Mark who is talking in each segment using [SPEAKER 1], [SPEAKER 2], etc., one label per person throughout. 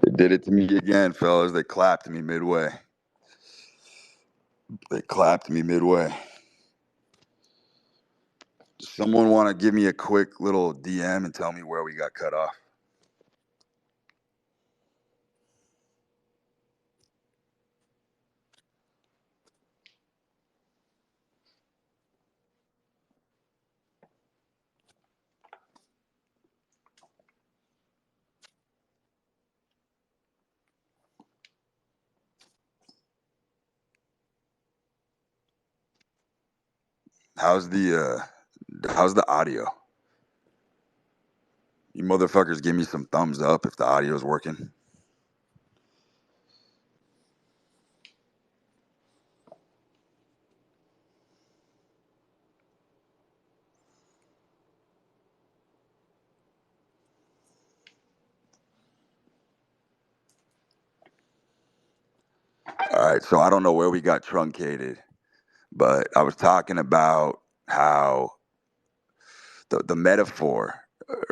[SPEAKER 1] They did it to me again, fellas. They clapped me midway. They clapped me midway. Does someone want to give me a quick little DM and tell me where we got cut off? How's the audio? You motherfuckers give me some thumbs up if the audio's working. All right, so I don't know where we got truncated, but I was talking about how the metaphor,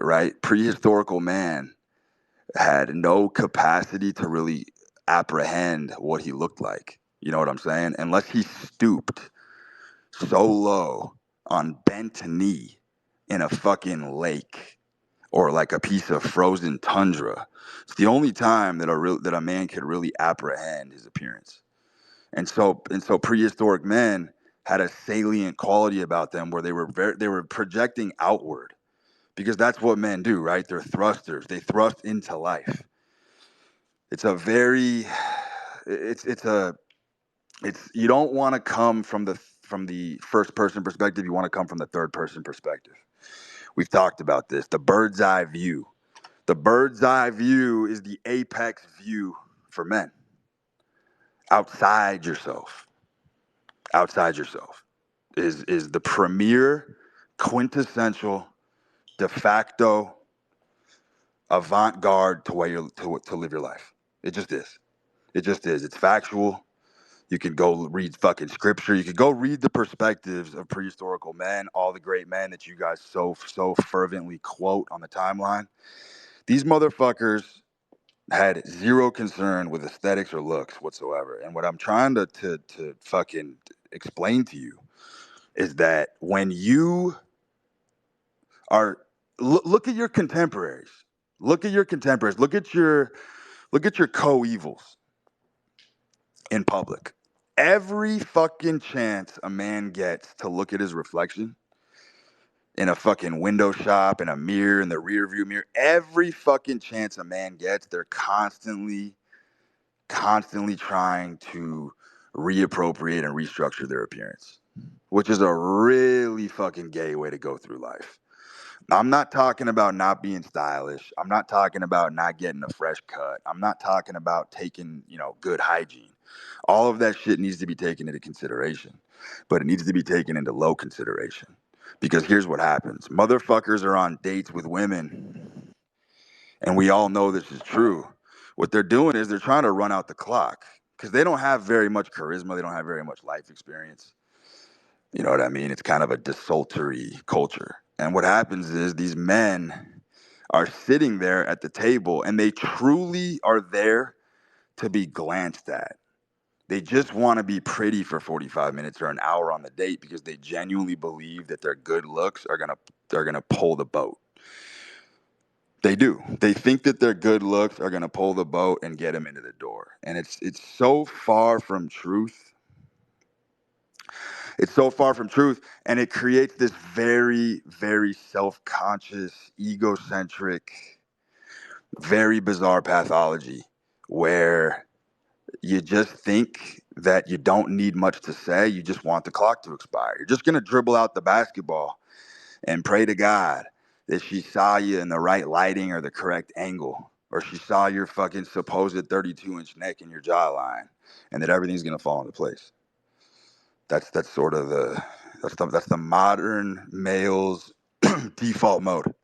[SPEAKER 1] right? Prehistorical man had no capacity to really apprehend what he looked like. You know what I'm saying? Unless he stooped so low on bent knee in a fucking lake or like a piece of frozen tundra. It's the only time that a man could really apprehend his appearance. And so prehistoric men had a salient quality about them where they were projecting outward because that's what men do, right? They're thrusters. They thrust into life. It's a very it's a it's you don't want to come from the first person perspective. You want to come from the third person perspective. We've talked about this, the bird's eye view. The bird's eye view is the apex view for men. Outside yourself, outside yourself is the premier, quintessential, de facto avant-garde to way to live your life. It just is. It just is. It's factual. You can go read fucking scripture. You could go read the perspectives of prehistorical men, all the great men that you guys so fervently quote on the timeline. These motherfuckers had zero concern with aesthetics or looks whatsoever. And what I'm trying to fucking explain to you is that when you are look at your contemporaries, look at your contemporaries, look at your co-evils in public. Every fucking chance a man gets to look at his reflection in a fucking window shop, in a mirror, in the rear view mirror, every fucking chance a man gets, they're constantly trying to reappropriate and restructure their appearance, which is a really fucking gay way to go through life. I'm not talking about not being stylish. I'm not talking about not getting a fresh cut. I'm not talking about taking, good hygiene. All of that shit needs to be taken into consideration, but it needs to be taken into low consideration. Because here's what happens. Motherfuckers are on dates with women, and we all know this is true. What they're doing is they're trying to run out the clock because they don't have very much charisma. They don't have very much life experience. You know what I mean? It's kind of a desultory culture. And what happens is these men are sitting there at the table and they truly are there to be glanced at. They just want to be pretty for 45 minutes or an hour on the date because they genuinely believe that their good looks are gonna pull the boat. They do. They think that their good looks are gonna pull the boat and get them into the door. And it's so far from truth. It's so far from truth, and it creates this very, very self-conscious, egocentric, very bizarre pathology where you just think that you don't need much to say. You just want the clock to expire. You're just going to dribble out the basketball and pray to God that she saw you in the right lighting or the correct angle, or she saw your fucking supposed 32-inch neck in your jawline, and that everything's gonna fall into place. That's sort of that's the modern male's default mode.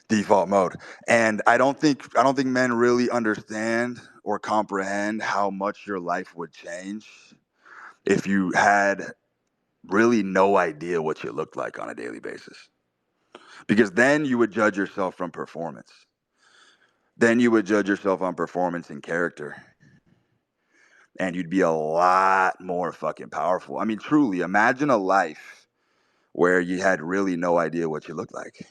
[SPEAKER 1] Default mode. And I don't think men really understand or comprehend how much your life would change if you had really no idea what you looked like on a daily basis. Because then you would judge yourself from performance. Then you would judge yourself on performance and character. And you'd be a lot more fucking powerful. I mean, truly, imagine a life where you had really no idea what you looked like.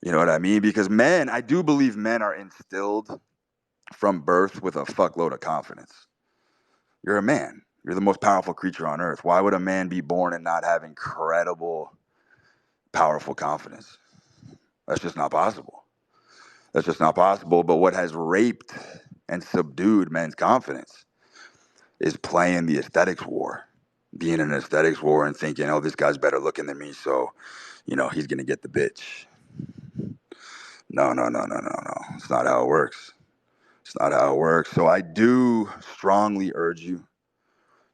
[SPEAKER 1] You know what I mean? Because men, I do believe men are instilled from birth with a fuckload of confidence. You're a man. You're the most powerful creature on earth. Why would a man be born and not have incredible, powerful confidence? That's just not possible. That's just not possible. But what has raped and subdued men's confidence is playing the aesthetics war, being in an aesthetics war and thinking, oh, this guy's better looking than me, so, he's going to get the bitch. No. It's not how it works. It's not how it works. So I do strongly urge you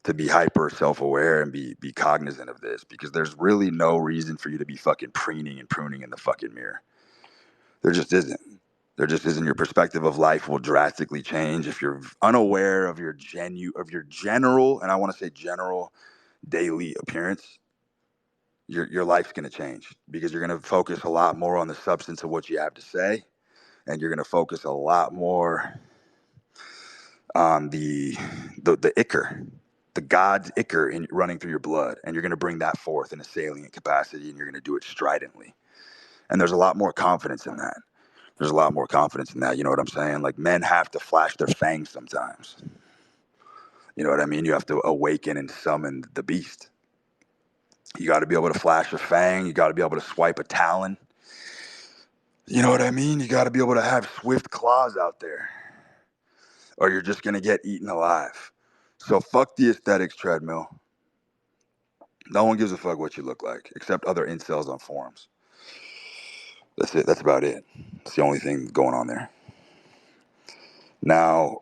[SPEAKER 1] to be hyper self-aware and be cognizant of this, because there's really no reason for you to be fucking preening and pruning in the fucking mirror. There just isn't. There just isn't. Your perspective of life will drastically change if you're unaware of your general, and I want to say general, daily appearance. Your life's going to change, because you're going to focus a lot more on the substance of what you have to say, and you're going to focus a lot more on the ichor, the God's ichor running through your blood, and you're going to bring that forth in a salient capacity, and you're going to do it stridently. And there's a lot more confidence in that. There's a lot more confidence in that. You know what I'm saying? Like, men have to flash their fangs sometimes. You know what I mean? You have to awaken and summon the beast. You got to be able to flash a fang. You got to be able to swipe a talon. You know what I mean? You got to be able to have swift claws out there, or you're just going to get eaten alive. So fuck the aesthetics treadmill. No one gives a fuck what you look like, except other incels on forums. That's it. That's about it. It's the only thing going on there. Now,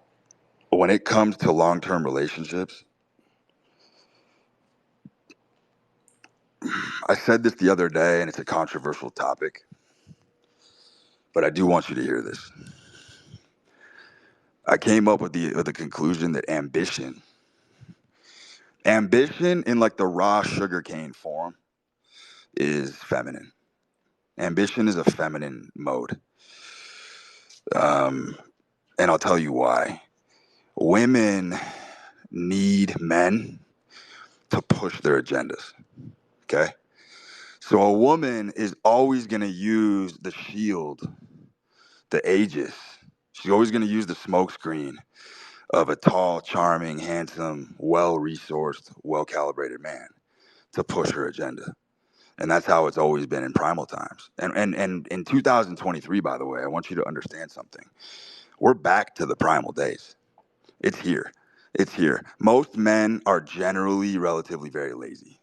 [SPEAKER 1] when it comes to long-term relationships, I said this the other day, and it's a controversial topic, but I do want you to hear this. I came up with the conclusion that ambition in like the raw sugarcane form is feminine. Ambition is a feminine mode. And I'll tell you why. Women need men to push their agendas. Okay? So a woman is always going to use the shield, the aegis. She's always going to use the smokescreen of a tall, charming, handsome, well-resourced, well-calibrated man to push her agenda. And that's how it's always been in primal times. And in 2023, by the way, I want you to understand something. We're back to the primal days. It's here. It's here. Most men are generally relatively very lazy.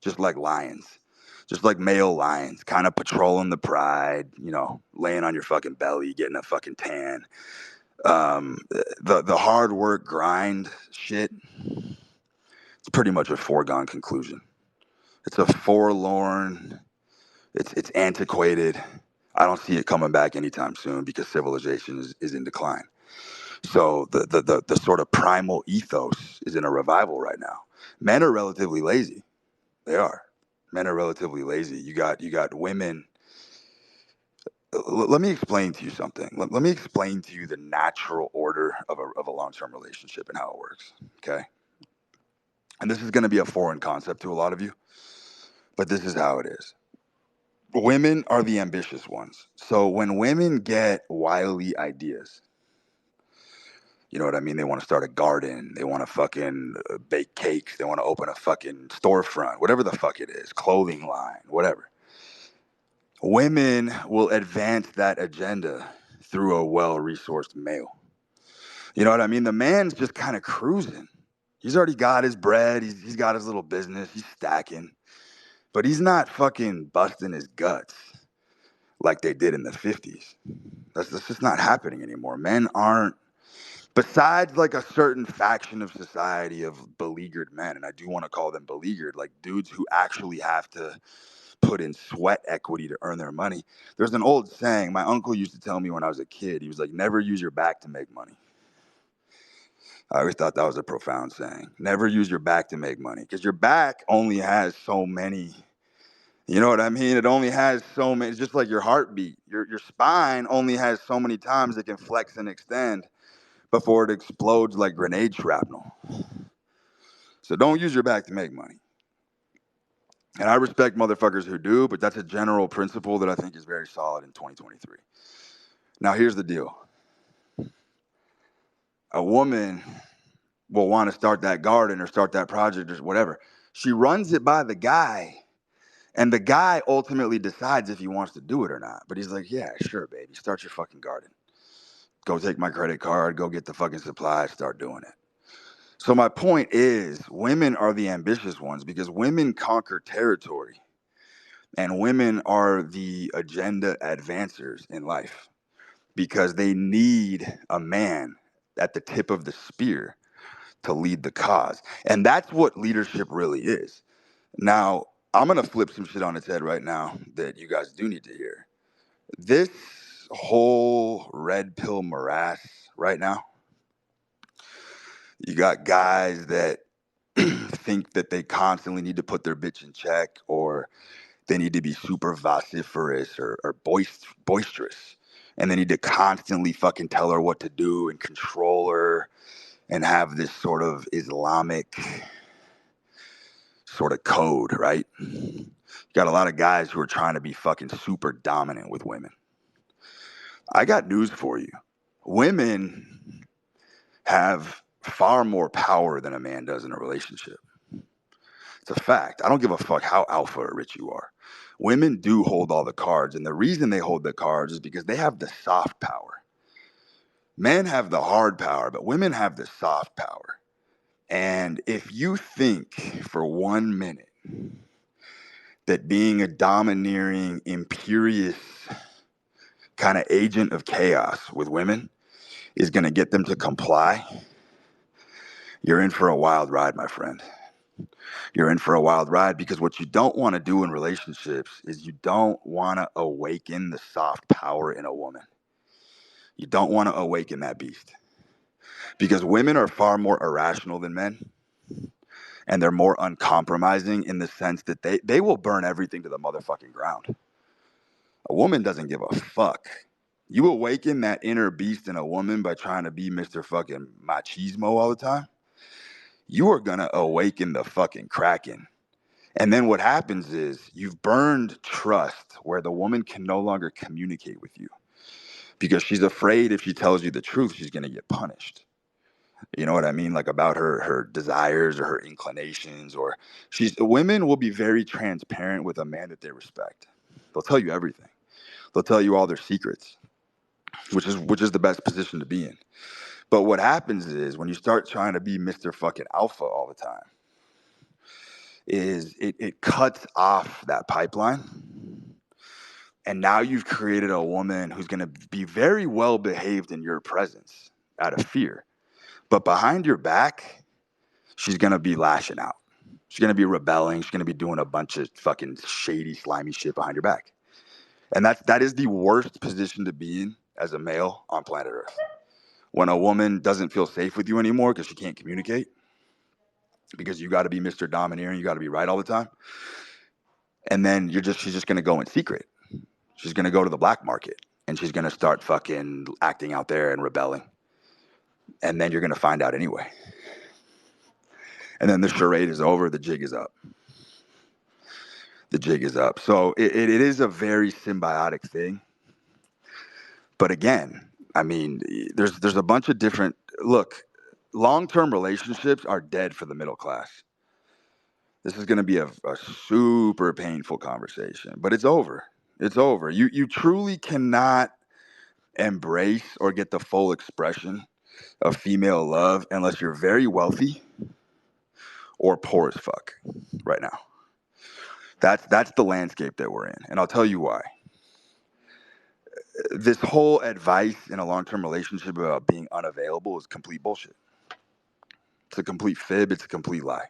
[SPEAKER 1] Just like lions. Just like male lions, kind of patrolling the pride, laying on your fucking belly, getting a fucking tan. The hard work grind shit, it's pretty much a foregone conclusion. It's a forlorn, it's antiquated. I don't see it coming back anytime soon, because civilization is in decline. So the sort of primal ethos is in a revival right now. Men are relatively lazy. They are. Men are relatively lazy. You got women. Let me explain to you something. Let me explain to you the natural order of a long-term relationship and how it works. Okay. And this is going to be a foreign concept to a lot of you, but this is how it is. Women are the ambitious ones. So when women get wily ideas, you know what I mean? They want to start a garden. They want to fucking bake cakes. They want to open a fucking storefront, whatever the fuck it is, clothing line, whatever. Women will advance that agenda through a well-resourced male. You know what I mean? The man's just kind of cruising. He's already got his bread. He's got his little business. He's stacking. but he's not fucking busting his guts like they did in the 50s. That's just not happening anymore. Men aren't, besides like a certain faction of society of beleaguered men, and I do want to call them beleaguered, like dudes who actually have to put in sweat equity to earn their money. There's an old saying my uncle used to tell me when I was a kid. He was like, never use your back to make money. I always thought that was a profound saying. Never use your back to make money, because your back only has so many. You know what I mean? It only has so many. It's just like your heartbeat. Your spine only has so many times it can flex and extend before it explodes like grenade shrapnel. So don't use your back to make money. And I respect motherfuckers who do, but that's a general principle that I think is very solid in 2023. Now, here's the deal. A woman will want to start that garden or start that project or whatever. She runs it by the guy, and the guy ultimately decides if he wants to do it or not. But he's like, yeah, sure, baby, start your fucking garden. Go take my credit card, go get the fucking supplies, start doing it. So my point is, women are the ambitious ones because women conquer territory, and women are the agenda advancers in life because they need a man at the tip of the spear to lead the cause. And that's what leadership really is. Now, I'm going to flip some shit on its head right now that you guys do need to hear. This whole red pill morass right now, you got guys that think that they constantly need to put their bitch in check, or they need to be super vociferous or boisterous. And they need to constantly fucking tell her what to do and control her and have this sort of Islamic sort of code, right? You got a lot of guys who are trying to be fucking super dominant with women. I got news for you. Women have far more power than a man does in a relationship. It's a fact. I don't give a fuck how alpha or rich you are. Women do hold all the cards, and the reason they hold the cards is because they have the soft power. Men have the hard power, but women have the soft power. And if you think for 1 minute that being a domineering, imperious kind of agent of chaos with women is going to get them to comply, you're in for a wild ride, my friend. You're in for a wild ride, because what you don't want to do in relationships is you don't want to awaken the soft power in a woman. You don't want to awaken that beast, because women are far more irrational than men, and they're more uncompromising in the sense that they will burn everything to the motherfucking ground. A woman doesn't give a fuck. You awaken that inner beast in a woman by trying to be Mr. fucking machismo all the time, you are gonna awaken the fucking kraken. And then what happens is you've burned trust where the woman can no longer communicate with you because she's afraid if she tells you the truth, she's gonna get punished. You know what I mean? Like about her desires or her inclinations, or women will be very transparent with a man that they respect. They'll tell you everything. They'll tell you all their secrets, which is the best position to be in. But what happens is when you start trying to be Mr. fucking alpha all the time, is it cuts off that pipeline. And now you've created a woman who's going to be very well behaved in your presence out of fear. But behind your back, she's going to be lashing out. She's going to be rebelling. She's going to be doing a bunch of fucking shady, slimy shit behind your back. And that is the worst position to be in as a male on planet Earth. When a woman doesn't feel safe with you anymore because she can't communicate, because you got to be Mr. Domineering, you got to be right all the time. And then she's just going to go in secret. She's going to go to the black market and she's going to start fucking acting out there and rebelling. And then you're going to find out anyway. And then the charade is over. The jig is up. The jig is up. So it is a very symbiotic thing. But again, I mean, there's a bunch of different, look, long-term relationships are dead for the middle class. This is going to be a super painful conversation, but it's over. It's over. You truly cannot embrace or get the full expression of female love unless you're very wealthy or poor as fuck right now. That's the landscape that we're in, and I'll tell you why. This whole advice in a long-term relationship about being unavailable is complete bullshit. It's a complete fib. It's a complete lie.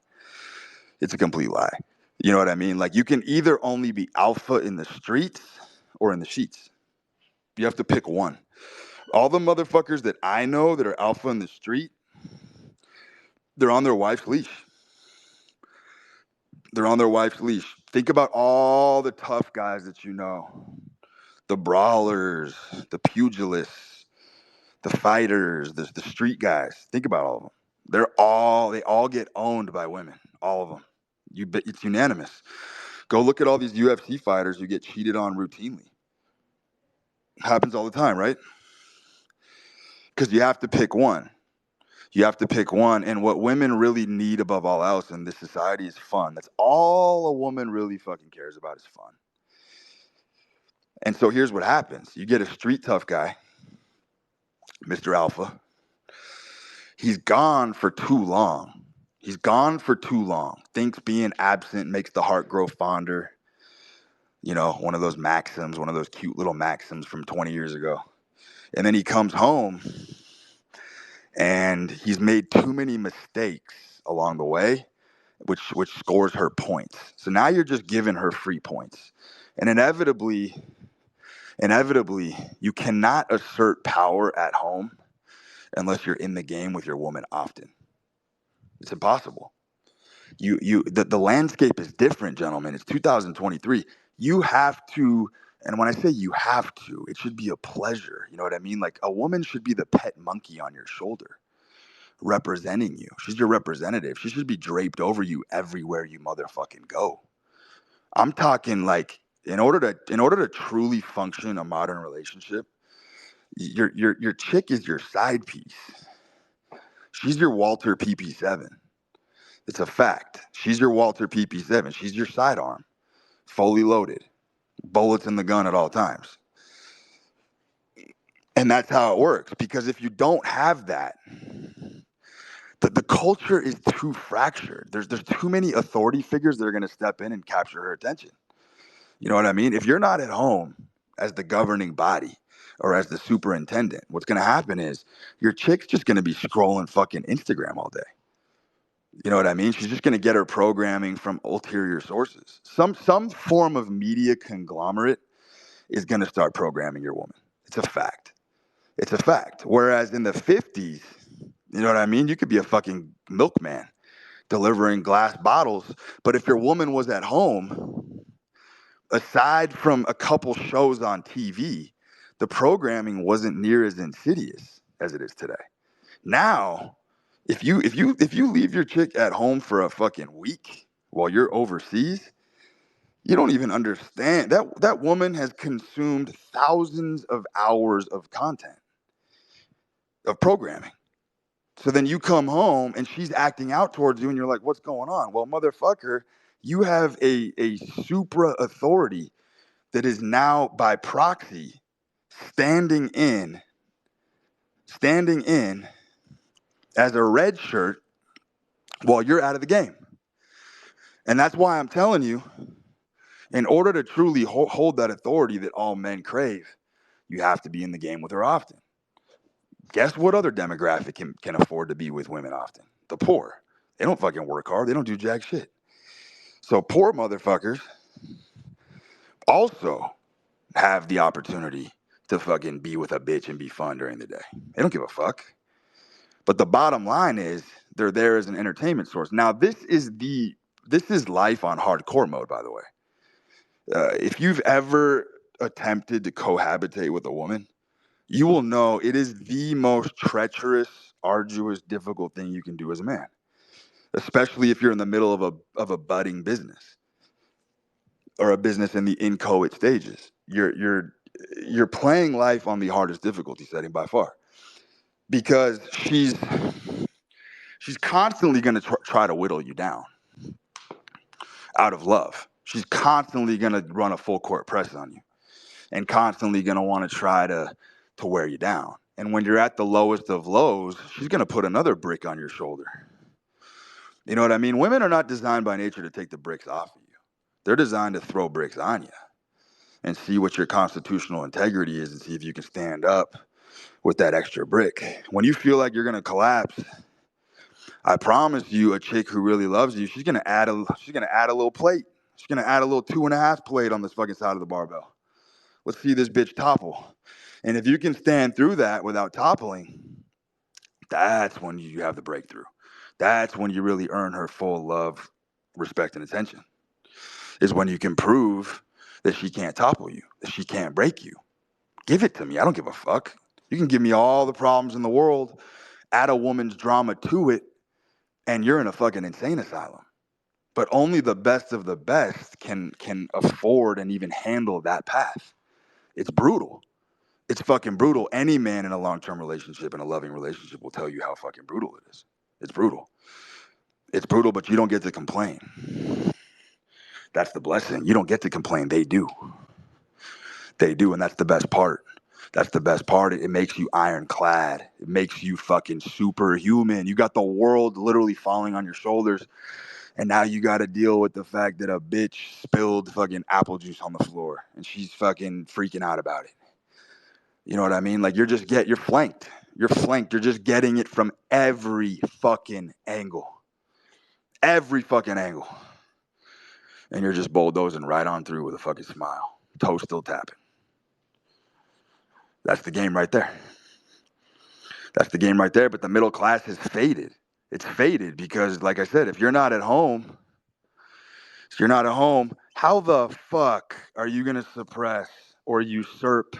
[SPEAKER 1] It's a complete lie. You know what I mean? Like, you can either only be alpha in the streets or in the sheets. You have to pick one. All the motherfuckers that I know that are alpha in the street, they're on their wife's leash. They're on their wife's leash. Think about all the tough guys that you know. The brawlers, the pugilists, the fighters, the street guys. Think about all of them. They all get owned by women. All of them. It's unanimous. Go look at all these UFC fighters who get cheated on routinely. Happens all the time, right? Because you have to pick one. You have to pick one. And what women really need above all else in this society is fun. That's all a woman really fucking cares about is fun. And so here's what happens. You get a street tough guy, Mr. Alpha. He's gone for too long. He's gone for too long. Thinks being absent makes the heart grow fonder. You know, one of those maxims, one of those cute little maxims from 20 years ago. And then he comes home and he's made too many mistakes along the way, which scores her points. So now you're just giving her free points. And inevitably, you cannot assert power at home unless you're in the game with your woman often. It's impossible. The landscape is different, gentlemen. It's 2023. You have to, and when I say you have to, it should be a pleasure. You know what I mean? Like, a woman should be the pet monkey on your shoulder, representing you. She's your representative. She should be draped over you everywhere you motherfucking go. I'm talking like, in order to truly function a modern relationship, your chick is your side piece. She's your Walter PP7. It's a fact. She's your Walter PP7. She's your sidearm, fully loaded, bullets in the gun at all times. And that's how it works. Because if you don't have that, the culture is too fractured. There's too many authority figures that are going to step in and capture her attention. You know what I mean? If you're not at home as the governing body or as the superintendent, what's going to happen is your chick's just going to be scrolling fucking Instagram all day. You know what I mean? She's just going to get her programming from ulterior sources. Some form of media conglomerate is going to start programming your woman. It's a fact. It's a fact. Whereas in the 50s, you know what I mean? You could be a fucking milkman delivering glass bottles. But if your woman was at home, aside from a couple shows on TV, the programming wasn't near as insidious as it is today. Now, if you leave your chick at home for a fucking week while you're overseas, you don't even understand that woman has consumed thousands of hours of content, of programming. So then you come home and she's acting out towards you and you're like, what's going on? Well, motherfucker, you have a supra authority that is now by proxy standing in as a red shirt while you're out of the game. And that's why I'm telling you, in order to truly hold that authority that all men crave, you have to be in the game with her often. Guess what other demographic can afford to be with women often? The poor. They don't fucking work hard. They don't do jack shit. So poor motherfuckers also have the opportunity to fucking be with a bitch and be fun during the day. They don't give a fuck. But the bottom line is they're there as an entertainment source. Now, this is life on hardcore mode, by the way. If you've ever attempted to cohabitate with a woman, you will know it is the most treacherous, arduous, difficult thing you can do as a man, especially if you're in the middle of a budding business or a business in the inchoate stages. You're playing life on the hardest difficulty setting by far, because she's constantly going to try to whittle you down out of love. She's constantly going to run a full court press on you and constantly going to want to try to wear you down. And when you're at the lowest of lows, she's going to put another brick on your shoulder. You know what I mean? Women are not designed by nature to take the bricks off of you. They're designed to throw bricks on you and see what your constitutional integrity is and see if you can stand up with that extra brick. When you feel like you're gonna collapse, I promise you, a chick who really loves you, she's gonna add a little plate. She's gonna add a little 2.5 plate on this fucking side of the barbell. Let's see this bitch topple. And if you can stand through that without toppling, that's when you have the breakthrough. That's when you really earn her full love, respect, and attention. Is when you can prove that she can't topple you, that she can't break you. Give it to me. I don't give a fuck. You can give me all the problems in the world, add a woman's drama to it, and you're in a fucking insane asylum. But only the best of the best can afford and even handle that path. It's brutal. It's fucking brutal. Any man in a long-term relationship, in a loving relationship, will tell you how fucking brutal it is. It's brutal. It's brutal, but you don't get to complain. That's the blessing. You don't get to complain. They do. They do, and that's the best part. That's the best part. It makes you ironclad. It makes you fucking superhuman. You got the world literally falling on your shoulders, and now you got to deal with the fact that a bitch spilled fucking apple juice on the floor, and she's fucking freaking out about it. You know what I mean? Like you're flanked. You're flanked. You're just getting it from every fucking angle. Every fucking angle. And you're just bulldozing right on through with a fucking smile. Toe still tapping. That's the game right there. That's the game right there. But the middle class has faded. It's faded because, like I said, if you're not at home, how the fuck are you going to suppress or usurp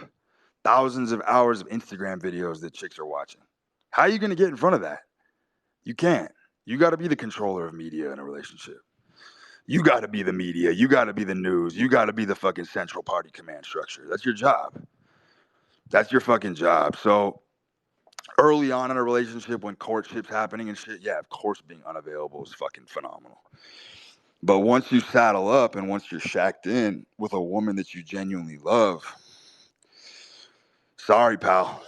[SPEAKER 1] thousands of hours of Instagram videos that chicks are watching? How are you going to get in front of that? You can't. You got to be the controller of media in a relationship. You got to be the media. You got to be the news. You got to be the fucking central party command structure. That's your job. That's your fucking job. So early on in a relationship when courtship's happening and shit, yeah, of course being unavailable is fucking phenomenal. But once you saddle up and once you're shacked in with a woman that you genuinely love, sorry, pal,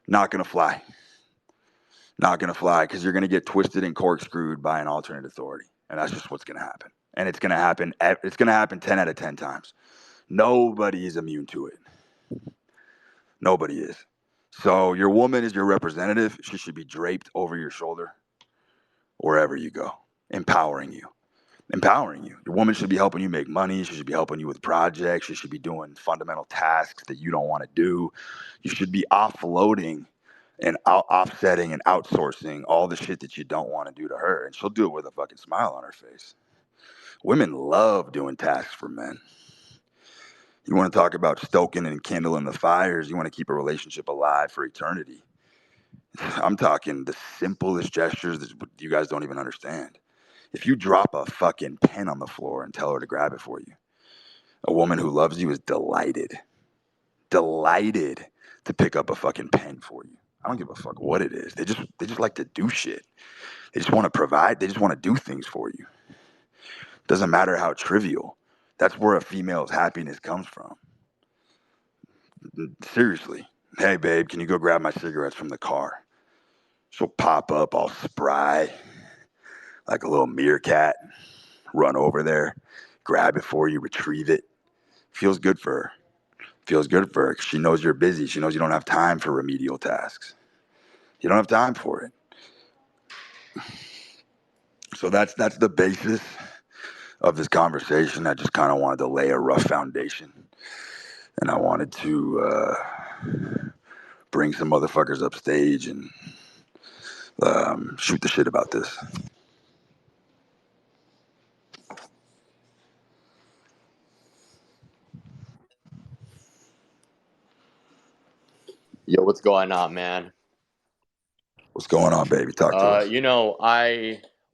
[SPEAKER 1] not going to fly. Not going to fly because you're going to get twisted and corkscrewed by an alternate authority. And that's just what's going to happen. And it's going to happen. It's going to happen 10 out of 10 times. Nobody is immune to it. Nobody is. So your woman is your representative. She should be draped over your shoulder wherever you go, empowering you. Empowering you. Your woman should be helping you make money. She should be helping you with projects. She should be doing fundamental tasks that you don't want to do. You should be offloading and offsetting and outsourcing all the shit that you don't want to do to her. And she'll do it with a fucking smile on her face. Women love doing tasks for men. You want to talk about stoking and kindling the fires. You want to keep a relationship alive for eternity. I'm talking the simplest gestures that you guys don't even understand. If you drop a fucking pen on the floor and tell her to grab it for you, a woman who loves you is delighted to pick up a fucking pen for you. I don't give a fuck what it is. They just like to do shit. They just want to provide. They just want to do things for you. Doesn't matter how trivial. That's where a female's happiness comes from. Seriously. Hey, babe, can you go grab my cigarettes from the car? She'll pop up all spry, like a little meerkat, run over there, grab it for you, retrieve it. Feels good for her. Feels good for her. She knows you're busy. She knows you don't have time for remedial tasks. You don't have time for it. So that's the basis of this conversation. I just kind of wanted to lay a rough foundation, and I wanted to bring some motherfuckers up stage and shoot the shit about this.
[SPEAKER 2] Yo, what's going on, man?
[SPEAKER 1] What's going on, baby? Talk to us.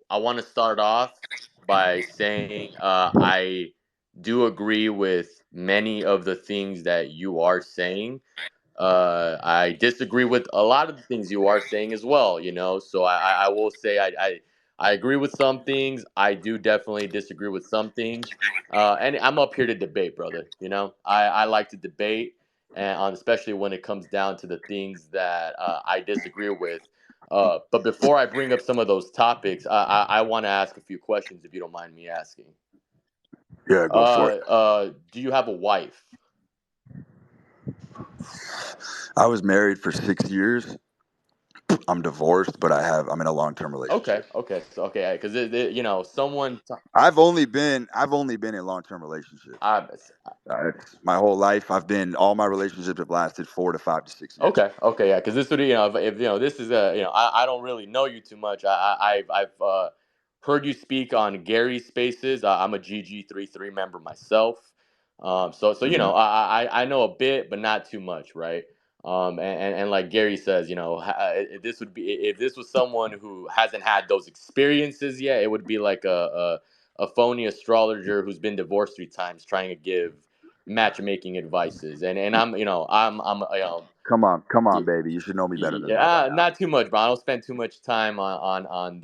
[SPEAKER 2] I want to start off by saying I do agree with many of the things that you are saying. I disagree with a lot of the things you are saying as well, So I will say I agree with some things. I do definitely disagree with some things. And I'm up here to debate, brother. I like to debate, and especially when it comes down to the things that I disagree with. But before I bring up some of those topics, I want to ask a few questions if you don't mind me asking.
[SPEAKER 1] Yeah, go for it.
[SPEAKER 2] Do you have a wife?
[SPEAKER 1] I was married for 6 years. I'm divorced, but I'm in a long term
[SPEAKER 2] Okay,
[SPEAKER 1] relationship.
[SPEAKER 2] okay, so okay, because you know, someone.
[SPEAKER 1] I've only been in long term relationships.
[SPEAKER 2] I,
[SPEAKER 1] It's my whole life. All my relationships have lasted 4 to 5 to 6 years.
[SPEAKER 2] Okay, okay, yeah, because this would, you know, if you know, this is you know, I don't really know you too much. I've heard you speak on Gary's Spaces. I'm a GG33 member myself, so you
[SPEAKER 1] Hmm.
[SPEAKER 2] know, I know a bit, but not too much, right? And like Gary says, you know, this would be if this was someone who hasn't had those experiences yet, it would be like a phony astrologer who's been divorced 3 times trying to give matchmaking advices, and I'm you know I'm you know.
[SPEAKER 1] Come on, baby. You should know me better than that by
[SPEAKER 2] Yeah,
[SPEAKER 1] now.
[SPEAKER 2] not too much, bro. I don't spend too much time on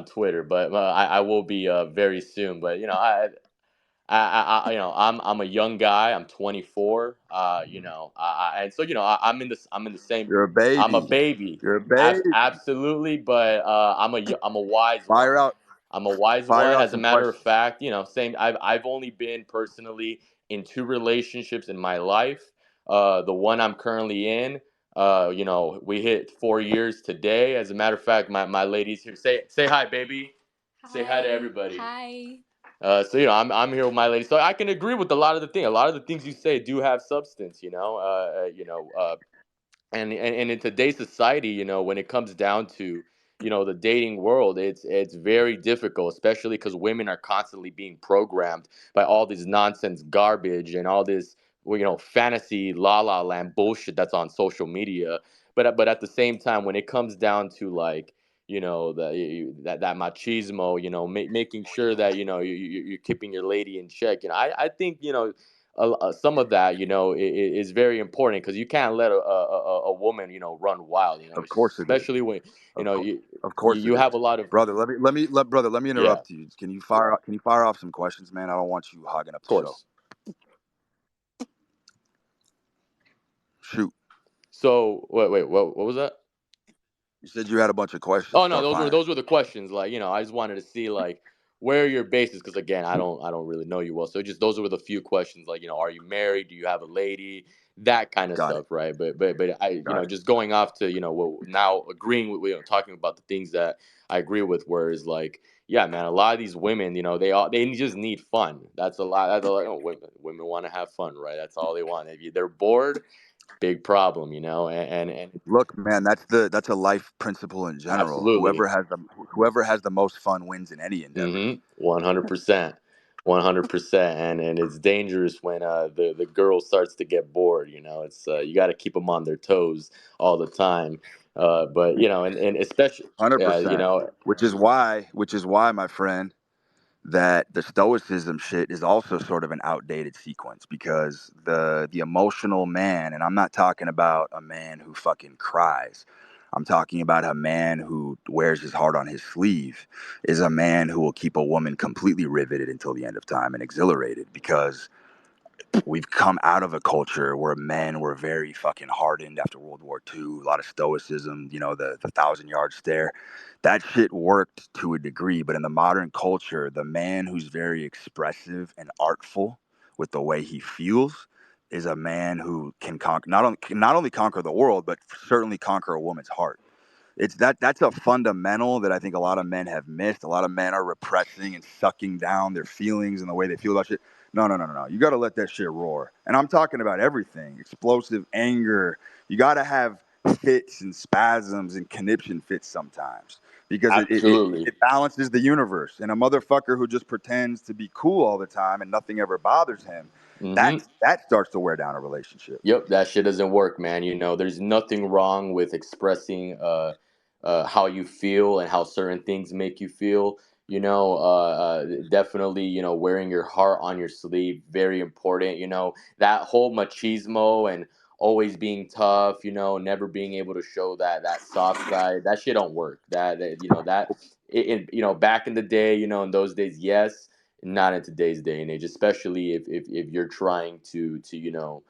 [SPEAKER 2] Twitter, but I will be very soon. But you know, you know, I'm a young guy. I'm 24. You know, and so you know, I'm in the same.
[SPEAKER 1] You're a
[SPEAKER 2] I'm a
[SPEAKER 1] baby.
[SPEAKER 2] baby,
[SPEAKER 1] You're a baby.
[SPEAKER 2] absolutely. But I'm a wise one.
[SPEAKER 1] Fire out.
[SPEAKER 2] I'm a wise
[SPEAKER 1] Fire
[SPEAKER 2] one.
[SPEAKER 1] out
[SPEAKER 2] As a
[SPEAKER 1] some
[SPEAKER 2] matter of
[SPEAKER 1] questions.
[SPEAKER 2] fact, you know, same. I've only been personally in 2 relationships in my life. The one I'm currently in. You know, we hit 4 years today. As a matter of fact, my lady's here. Say hi, baby. Say hi to everybody.
[SPEAKER 3] Hi.
[SPEAKER 2] So you know, I'm here with my lady. So I can agree with a lot of the things. A lot of the things you say do have substance. You know, and in today's society, you know, when it comes down to, you know, the dating world, it's very difficult, especially because women are constantly being programmed by all this nonsense garbage and all this, well, you know, fantasy la la land bullshit that's on social media. But at the same time, when it comes down to like, you know, that machismo, you know, making sure that, you know, you're keeping your lady in check, you know, I think, you know, some of that, you know, is very important because you can't let a woman, you know, run wild, you know,
[SPEAKER 1] Of course it is.
[SPEAKER 2] especially when, you
[SPEAKER 1] Of
[SPEAKER 2] know,
[SPEAKER 1] course. Of course
[SPEAKER 2] you
[SPEAKER 1] it
[SPEAKER 2] have
[SPEAKER 1] is.
[SPEAKER 2] a lot of,
[SPEAKER 1] Brother, let me
[SPEAKER 2] yeah,
[SPEAKER 1] interrupt you. Can you fire off some questions, man? I don't want you hogging up
[SPEAKER 2] of
[SPEAKER 1] the show.
[SPEAKER 2] course.
[SPEAKER 1] Shoot.
[SPEAKER 2] So wait, what was that?
[SPEAKER 1] You said you had a bunch of questions.
[SPEAKER 2] Oh no,
[SPEAKER 1] Start firing.
[SPEAKER 2] those were the questions. Like, you know, I just wanted to see like where are your bases, because again, I don't really know you well. So just those were the few questions, like, you know, are you married? Do you have a lady? That kind of
[SPEAKER 1] Got it.
[SPEAKER 2] stuff, right? But I, you
[SPEAKER 1] Got
[SPEAKER 2] know,
[SPEAKER 1] it.
[SPEAKER 2] just going off to, you know, now agreeing with, you know, talking about the things that I agree with, whereas like, yeah, man, a lot of these women, you know, they just need fun. That's a lot. That's a lot. Oh, women want to have fun, right? That's all they want. If they're bored, big problem, you know, and
[SPEAKER 1] Look, man, that's a life principle in general.
[SPEAKER 2] absolutely.
[SPEAKER 1] Whoever has the most fun wins in any endeavor.
[SPEAKER 2] 100%. 100%. And it's dangerous when the girl starts to get bored, you know. It's you got to keep them on their toes all the time. But you know, and especially, you
[SPEAKER 1] 100%.
[SPEAKER 2] know,
[SPEAKER 1] Which is why, my friend, that the stoicism shit is also sort of an outdated sequence because the emotional man, and I'm not talking about a man who fucking cries. I'm talking about a man who wears his heart on his sleeve, is a man who will keep a woman completely riveted until the end of time and exhilarated because we've come out of a culture where men were very fucking hardened after World War II. A lot of stoicism, the 1,000 yard stare. That shit worked to a degree, but in the modern culture, the man who's very expressive and artful with the way he feels is a man who can conquer not only conquer the world, but certainly conquer a woman's heart. That's a fundamental that I think a lot of men have missed. A lot of men are repressing and sucking down their feelings and the way they feel about shit. No, no, no, no, no. You got to let that shit roar. And I'm talking about everything: explosive anger. You got to have fits and spasms and conniption fits sometimes because
[SPEAKER 2] absolutely.
[SPEAKER 1] it balances the universe. And a motherfucker who just pretends to be cool all the time and nothing ever bothers him,
[SPEAKER 2] Hmm.
[SPEAKER 1] that starts to wear down a relationship.
[SPEAKER 2] Yep, that shit doesn't work, man. You know, there's nothing wrong with expressing how you feel and how certain things make you feel. You know, definitely, you know, wearing your heart on your sleeve, very important. You know, that whole machismo and always being tough, you know, never being able to show that soft side, that shit don't work. You know, you know, back in the day, you know, in those days, yes, not in today's day and age, especially if you're trying to you know,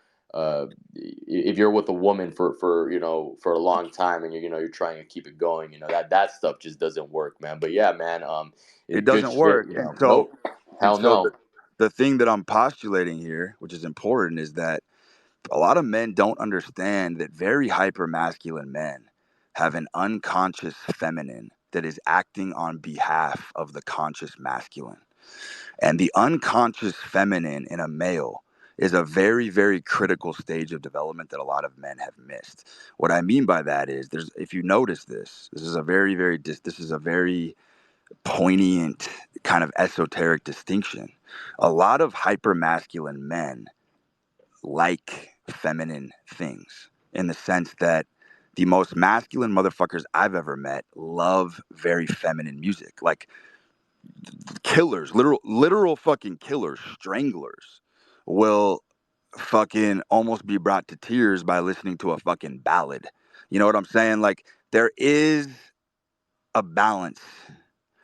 [SPEAKER 2] if you're with a woman for you know, for a long time and you know, you're trying to keep it going, you know, that stuff just doesn't work, man. But yeah, man,
[SPEAKER 1] It
[SPEAKER 2] good
[SPEAKER 1] doesn't
[SPEAKER 2] shit,
[SPEAKER 1] work.
[SPEAKER 2] you
[SPEAKER 1] And
[SPEAKER 2] know.
[SPEAKER 1] so
[SPEAKER 2] Nope.
[SPEAKER 1] And
[SPEAKER 2] Hell
[SPEAKER 1] so
[SPEAKER 2] no.
[SPEAKER 1] the thing that I'm postulating here, which is important, is that a lot of men don't understand that very hyper masculine men have an unconscious feminine that is acting on behalf of the conscious masculine. And the unconscious feminine in a male is a very, very critical stage of development that a lot of men have missed. What I mean by that is, there's, if you notice this, this is a very, this is a very poignant kind of esoteric distinction. A lot of hyper masculine men like feminine things in the sense that the most masculine motherfuckers I've ever met love very feminine music. Like killers, literal fucking killers, stranglers will fucking almost be brought to tears by listening to a fucking ballad. You know what I'm saying? Like there is a balance.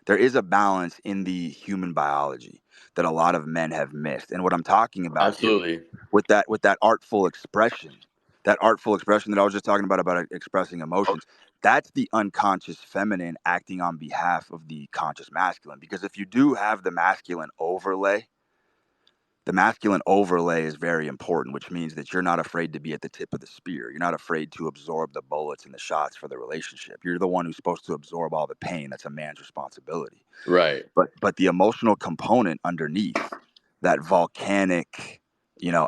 [SPEAKER 1] There is a balance in the human biology that a lot of men have missed. And what I'm talking about here
[SPEAKER 2] Absolutely.
[SPEAKER 1] with that artful expression, that artful expression that I was just talking about expressing emotions, that's the unconscious feminine acting on behalf of the conscious masculine. Because if you do have the masculine overlay is very important, which means that you're not afraid to be at the tip of the spear. You're not afraid to absorb the bullets and the shots for the relationship. You're the one who's supposed to absorb all the pain. That's a man's responsibility.
[SPEAKER 2] Right.
[SPEAKER 1] But the emotional component underneath, that volcanic,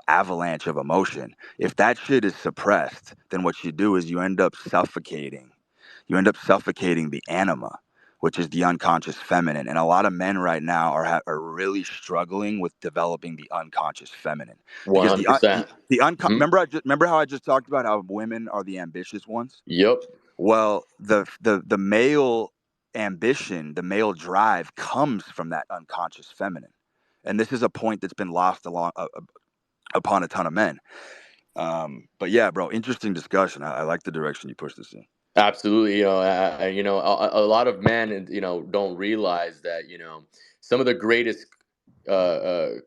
[SPEAKER 1] avalanche of emotion, if that shit is suppressed, then what you do is you end up suffocating the anima, which is the unconscious feminine. And a lot of men right now are really struggling with developing the unconscious feminine, because
[SPEAKER 2] 100%. Hmm.
[SPEAKER 1] remember how I just talked about how women are the ambitious ones.
[SPEAKER 2] Yep.
[SPEAKER 1] Well, the male ambition, the male drive comes from that unconscious feminine, and this is a point that's been lost upon a ton of men. But yeah, bro, interesting discussion. I like the direction you pushed this in.
[SPEAKER 2] Absolutely. A lot of men, don't realize that, some of the greatest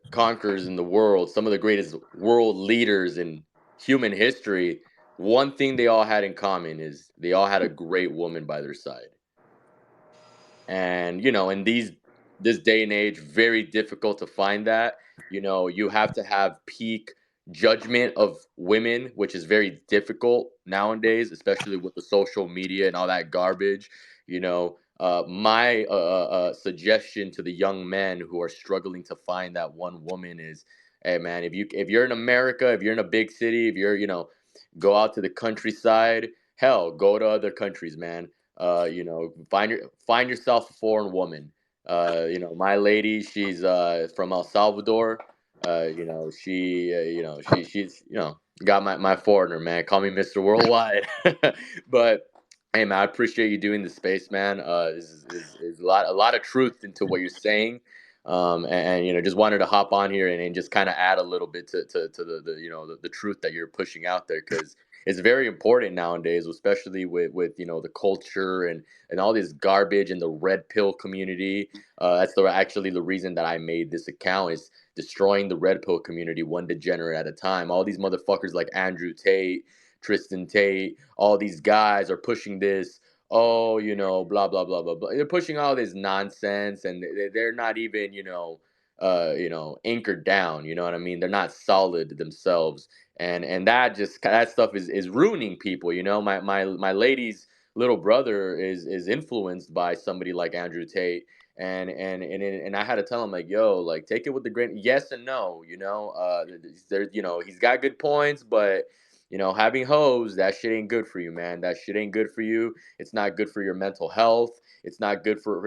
[SPEAKER 2] conquerors in the world, some of the greatest world leaders in human history, one thing they all had in common is they all had a great woman by their side. And in this day and age, very difficult to find that. You have to have peak judgment of women, which is very difficult nowadays, especially with the social media and all that garbage. My suggestion to the young men who are struggling to find that one woman is, hey man, if you're in America, if you're in a big city, if you're go out to the countryside, hell, go to other countries, man. Find yourself a foreign woman. My lady, she's from El Salvador. She's got my foreigner, man. Call me Mr. Worldwide. But hey, man, I appreciate you doing the space, man. Is a lot of truth into what you're saying. And just wanted to hop on here and just kind of add a little bit to the truth that you're pushing out there, because it's very important nowadays, especially with the culture and all this garbage in the red pill community. That's actually the reason that I made this account, is destroying the red pill community one degenerate at a time. All these motherfuckers like Andrew Tate, Tristan Tate, all these guys are pushing this. Oh, blah blah blah blah blah. They're pushing all this nonsense, and they're not even anchored down. You know what I mean? They're not solid themselves, and that stuff is ruining people. My lady's little brother is influenced by somebody like Andrew Tate, and I had to tell him, like, yo, like, take it with the grain, yes and no. There, he's got good points, but having hoes, that shit ain't good for you, man. That shit ain't good for you. It's not good for your mental health. It's not good for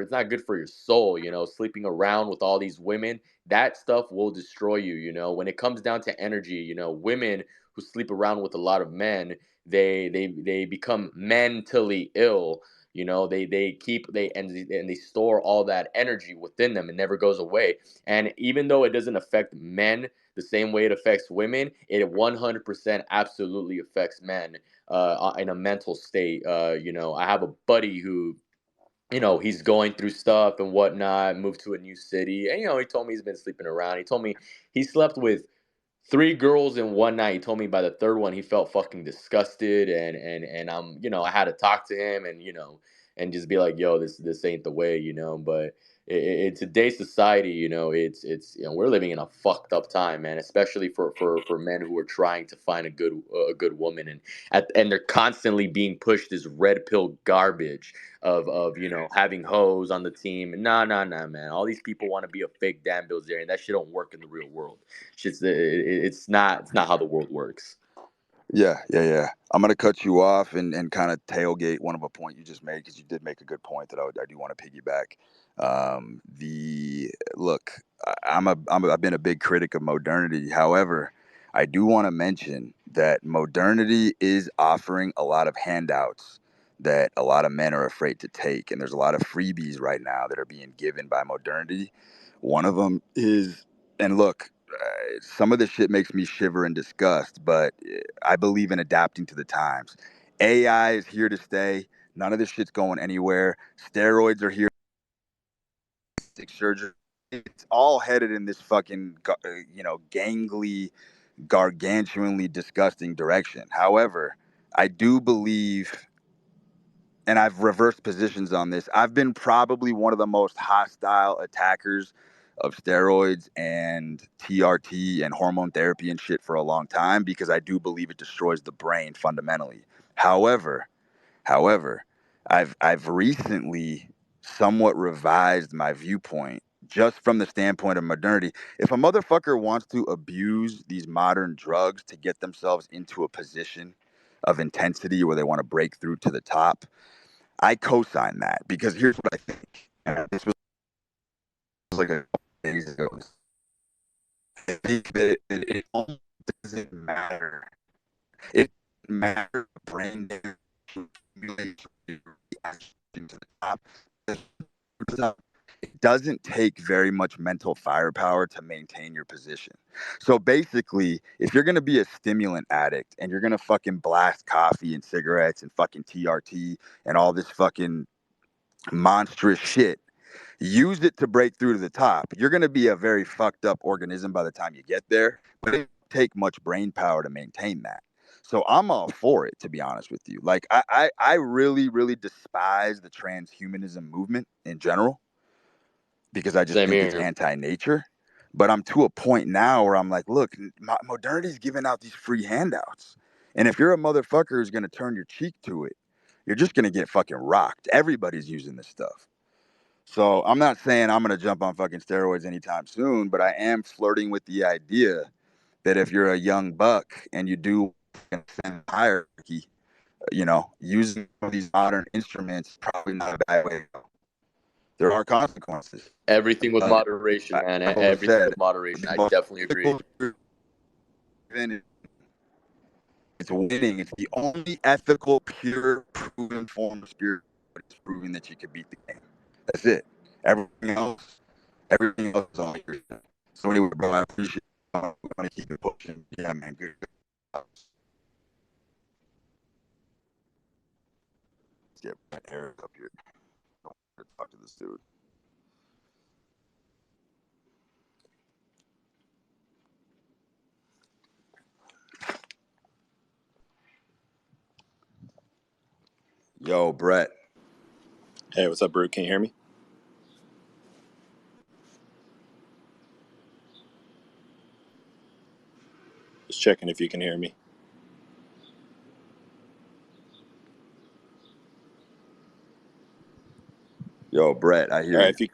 [SPEAKER 2] your soul. Sleeping around with all these women, that stuff will destroy you. When it comes down to energy, women who sleep around with a lot of men, they become mentally ill. They keep they store all that energy within them. It never goes away. And even though it doesn't affect men the same way it affects women, it 100% absolutely affects men in a mental state. I have a buddy who, he's going through stuff and whatnot, moved to a new city. And, he told me he's been sleeping around. He told me he slept with three girls in one night. He told me by the third one, he felt fucking disgusted. And I had to talk to him and just be like, yo, this ain't the way. But in today's society, it's we're living in a fucked up time, man. Especially for men who are trying to find a good woman, and they're constantly being pushed this red pill garbage of having hoes on the team. Nah, nah, nah, man. All these people want to be a fake Dan Bilzerian. That shit don't work in the real world. It's not how the world works.
[SPEAKER 1] Yeah. I'm gonna cut you off and kind of tailgate one of a point you just made, because you did make a good point that I do want to piggyback. The look, I've been a big critic of modernity. However, I do want to mention that modernity is offering a lot of handouts that a lot of men are afraid to take, and there's a lot of freebies right now that are being given by modernity. One of them is, and look, some of this shit makes me shiver in disgust, but I believe in adapting to the times. AI is here to stay. None of this shit's going anywhere. Steroids are here. Surgery. It's all headed in this fucking, gangly, gargantuanly disgusting direction. However, I do believe, and I've reversed positions on this, I've been probably one of the most hostile attackers of steroids and TRT and hormone therapy and shit for a long time, because I do believe it destroys the brain fundamentally. However, However, I've recently somewhat revised my viewpoint just from the standpoint of modernity. If a motherfucker wants to abuse these modern drugs to get themselves into a position of intensity where they want to break through to the top, I co-sign that, because here's what I think. And this was like a couple days ago. I think that it almost doesn't matter. It doesn't matter the brain damage to the top. It doesn't take very much mental firepower to maintain your position. So basically, if you're gonna be a stimulant addict and you're gonna fucking blast coffee and cigarettes and fucking TRT and all this fucking monstrous shit, use it to break through to the top. You're going to be a very fucked up organism by the time you get there, but it doesn't take much brain power to maintain that. So I'm all for it, to be honest with you. Like, I really, really despise the transhumanism movement in general, because I just
[SPEAKER 2] Same
[SPEAKER 1] think it's
[SPEAKER 2] here.
[SPEAKER 1] anti-nature. But I'm to a point now where I'm like, look, modernity's giving out these free handouts. And if you're a motherfucker who's going to turn your cheek to it, you're just going to get fucking rocked. Everybody's using this stuff. So I'm not saying I'm going to jump on fucking steroids anytime soon, but I am flirting with the idea that if you're a young buck and you do hierarchy, using some of these modern instruments is probably not a bad way to go. There are consequences.
[SPEAKER 2] Everything with moderation,
[SPEAKER 1] I've
[SPEAKER 2] man.
[SPEAKER 1] always
[SPEAKER 2] Everything
[SPEAKER 1] said
[SPEAKER 2] with moderation.
[SPEAKER 1] the
[SPEAKER 2] I
[SPEAKER 1] most
[SPEAKER 2] definitely agree.
[SPEAKER 1] it's winning. It's the only ethical, pure, proven form of spirit. It's proving that you can beat the game. That's it. Everything else is on your side. So anyway, bro, I appreciate it. I'm gonna keep it pushing. Yeah, man. Good. Let's get Eric up here. I want to talk to this dude. Yo, Brett.
[SPEAKER 3] Hey, what's up, Brew? Can you hear me? Just checking if you can hear me.
[SPEAKER 1] Yo, Brett, I hear
[SPEAKER 3] All right,
[SPEAKER 1] you.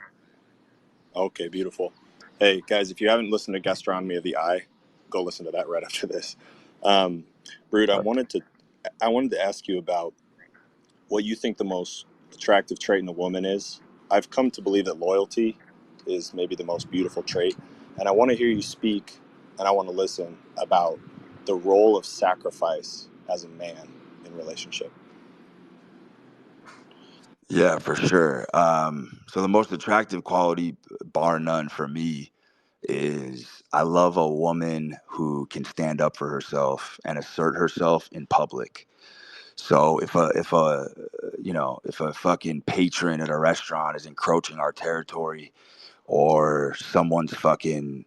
[SPEAKER 3] Okay, beautiful. Hey, guys, if you haven't listened to Gastronomy of the Eye, go listen to that right after this. Brood, I wanted to ask you about what you think the most attractive trait in a woman is. I've come to believe that loyalty is maybe the most beautiful trait, and I want to hear you speak, and I want to listen about the role of sacrifice as a man in relationship.
[SPEAKER 1] Yeah, for sure. So the most attractive quality, bar none, for me is I love a woman who can stand up for herself and assert herself in public. So if a fucking patron at a restaurant is encroaching our territory, or someone's fucking,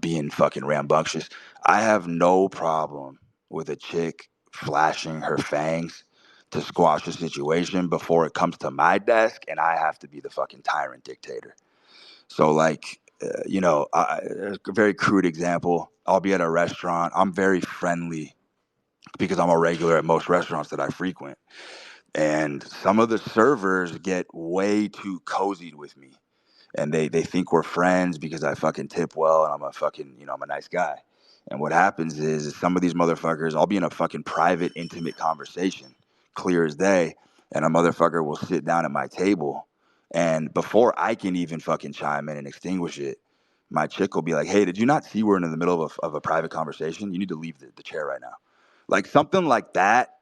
[SPEAKER 1] being fucking rambunctious, I have no problem with a chick flashing her fangs to squash the situation before it comes to my desk and I have to be the fucking tyrant dictator. So like, a very crude example. I'll be at a restaurant. I'm very friendly because I'm a regular at most restaurants that I frequent. And some of the servers get way too cozied with me. And they think we're friends because I fucking tip well and I'm a fucking, I'm a nice guy. And what happens is some of these motherfuckers, I'll be in a fucking private, intimate conversation, clear as day, and a motherfucker will sit down at my table. And before I can even fucking chime in and extinguish it, my chick will be like, hey, did you not see we're in the middle of a private conversation? You need to leave the chair right now. Like something like that.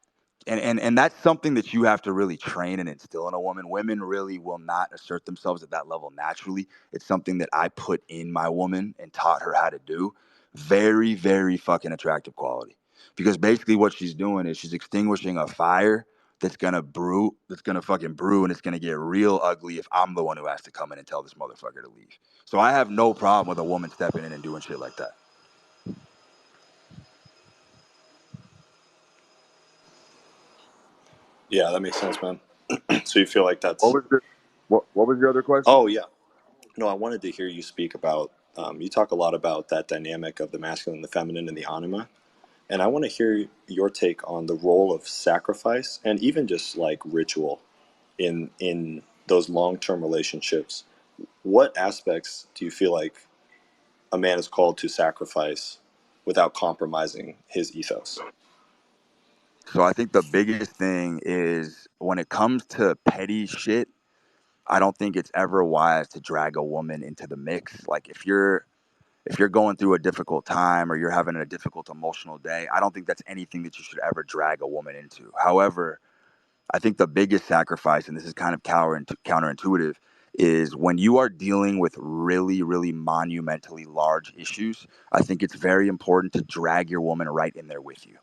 [SPEAKER 1] And that's something that you have to really train and instill in a woman. Women really will not assert themselves at that level naturally. It's something that I put in my woman and taught her how to do. Very, very fucking attractive quality. Because basically what she's doing is she's extinguishing a fire that's gonna fucking brew, and it's gonna get real ugly if I'm the one who has to come in and tell this motherfucker to leave. So I have no problem with a woman stepping in and doing shit like that.
[SPEAKER 3] Yeah, that makes sense, man. So you feel like
[SPEAKER 1] What
[SPEAKER 3] that's...
[SPEAKER 1] was what was your other question?
[SPEAKER 3] Oh, yeah. No, I wanted to hear you speak about, you talk a lot about that dynamic of the masculine, the feminine, and the anima. And I want to hear your take on the role of sacrifice and even just like ritual in those long-term relationships. What aspects do you feel like a man is called to sacrifice without compromising his ethos?
[SPEAKER 1] So I think the biggest thing is when it comes to petty shit, I don't think it's ever wise to drag a woman into the mix. Like if you're going through a difficult time or you're having a difficult emotional day, I don't think that's anything that you should ever drag a woman into. However, I think the biggest sacrifice, and this is kind of counterintuitive, is when you are dealing with really, really monumentally large issues, I think it's very important to drag your woman right in there with you.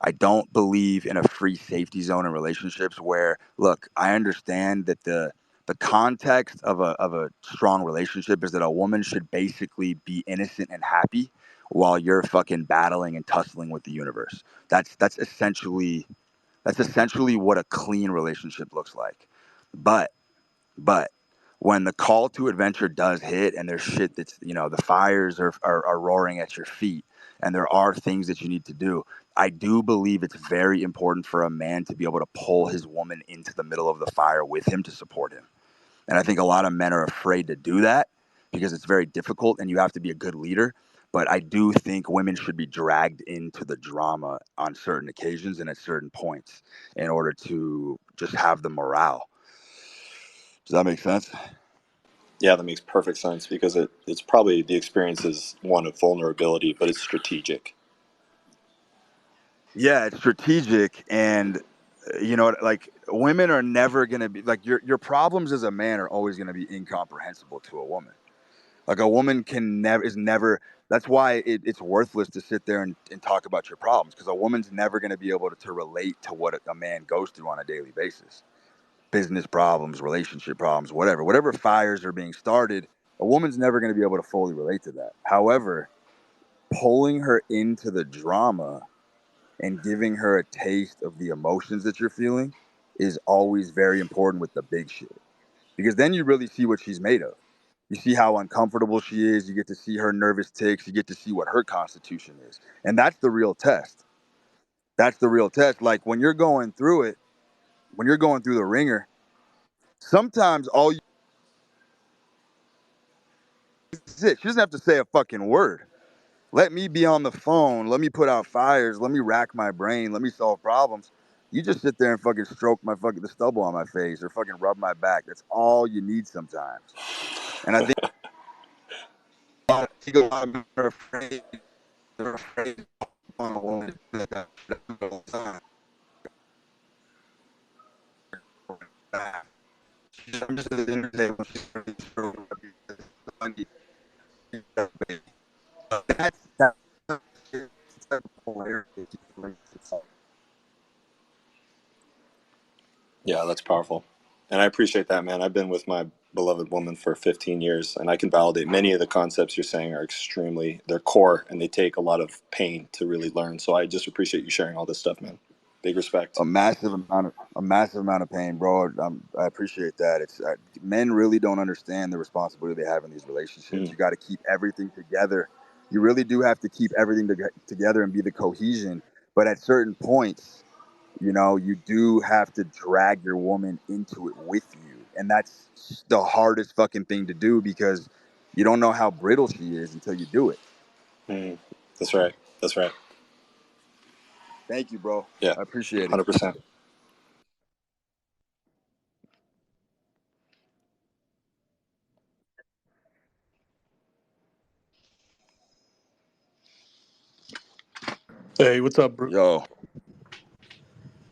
[SPEAKER 1] I don't believe in a free safety zone in relationships where, look, I understand that the context of a strong relationship is that a woman should basically be innocent and happy while you're fucking battling and tussling with the universe. That's essentially what a clean relationship looks like. But but when the call to adventure does hit and there's shit that's, the fires are roaring at your feet and there are things that you need to do, I do believe it's very important for a man to be able to pull his woman into the middle of the fire with him to support him. And I think a lot of men are afraid to do that because it's very difficult and you have to be a good leader. But I do think women should be dragged into the drama on certain occasions and at certain points in order to just have the morale. Does that make sense?
[SPEAKER 3] Yeah, that makes perfect sense because it's probably the experience is one of vulnerability, but it's strategic.
[SPEAKER 1] Yeah, it's strategic, and like women are never gonna be like your problems as a man are always gonna be incomprehensible to a woman. Like a woman can never is never. That's why it's worthless to sit there and talk about your problems because a woman's never gonna be able to relate to what a man goes through on a daily basis. Business problems, relationship problems, whatever fires are being started, a woman's never gonna be able to fully relate to that. However, pulling her into the drama and giving her a taste of the emotions that you're feeling is always very important with the big shit because then you really see what she's made of. You see how uncomfortable she is. You get to see her nervous ticks. You get to see what her constitution is. And that's the real test. That's the real test. Like when you're going through it, when you're going through the ringer, sometimes all you sit. She doesn't have to say a fucking word. Let me be on the phone. Let me put out fires. Let me rack my brain. Let me solve problems. You just sit there and fucking stroke the stubble on my face or fucking rub my back. That's all you need sometimes. And I think people are afraid. They're afraid on a woman that all the time. I'm just at the dinner table. She's that's hilarious.
[SPEAKER 3] Yeah, that's powerful. And I appreciate that, man. I've been with my beloved woman for 15 years, and I can validate many of the concepts you're saying are extremely, they're core, and they take a lot of pain to really learn. So I just appreciate you sharing all this stuff, man. Big respect.
[SPEAKER 1] A massive amount of pain, bro. I appreciate that. It's men really don't understand the responsibility they have in these relationships. You got to keep everything together. You really do have to keep everything together and be the cohesion. But at certain points, you do have to drag your woman into it with you, and that's the hardest fucking thing to do because you don't know how brittle she is until you do it.
[SPEAKER 3] That's right. That's right.
[SPEAKER 1] Thank you, bro.
[SPEAKER 3] Yeah,
[SPEAKER 1] I appreciate it.
[SPEAKER 3] 100%.
[SPEAKER 4] Hey, what's up, bro?
[SPEAKER 1] Yo,